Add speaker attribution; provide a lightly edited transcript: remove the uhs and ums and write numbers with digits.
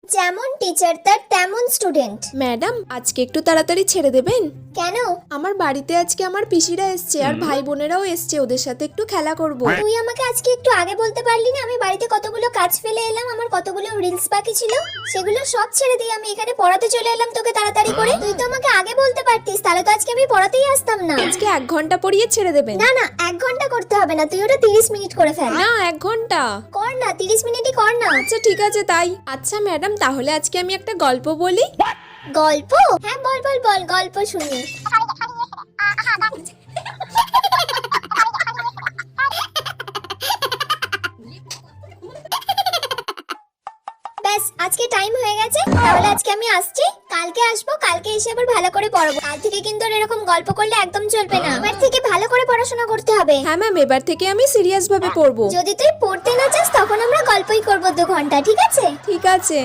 Speaker 1: যেমন টিচার তার তেমন স্টুডেন্ট।
Speaker 2: ম্যাডাম, আজকে একটু তাড়াতাড়ি ছেড়ে দেবেন?
Speaker 1: কেন?
Speaker 2: আমার বাড়িতে আজকে আমার পিসিরা এসছে আর ভাই বোনেরাও এসছে, ওদের সাথে একটু খেলা করব।
Speaker 1: তুই আমাকে আজকে একটু আগে বলতে পারলি না? আমি বাড়িতে কতগুলো কাজ ফেলে এলাম, আমার কতগুলো রিলস বাকি ছিল, সেগুলো সব ছেড়ে দিয়ে আমি এখানে পড়াতে চলে এলাম তোকে তাড়াতাড়ি করে। তুই তো আমাকে আগে বলতে পারতিস, তাহলে তো আজকে আমি পড়াতেই আসতাম না।
Speaker 2: আজকে 1 ঘন্টা পড়িয়ে ছেড়ে দেবেন?
Speaker 1: না না, 1 ঘন্টা করতে হবে না, তুই ওটা 30 মিনিট করে ফেল।
Speaker 2: না, 1 ঘন্টা
Speaker 1: কর না, 30 মিনিটই কর না।
Speaker 2: আচ্ছা ঠিক আছে তাই। আচ্ছা ম্যাডাম, তাহলে আজকে আমি একটা গল্প বলি।
Speaker 1: গল্প? হ্যাঁ বল বল বল, গল্প শুনি। ব্যাস, আজকে টাইম হয়ে গেছে, তাহলে আজকে আমি আসছি, কালকে আসবো, কালকে এসে আবার ভালো করে পড়াবো। কাল থেকে কিন্তু আর এরকম গল্প করলে একদম চলবে না, এবার থেকে ভালো করে পড়াশোনা করতে হবে।
Speaker 2: হ্যাঁ ম্যাম, এবার থেকে আমি সিরিয়াস ভাবে পড়বো।
Speaker 1: যদি তুই পড়তে না চাস তখন আমরা গল্পই করবো 2 ঘন্টা, ঠিক আছে?
Speaker 2: ঠিক আছে।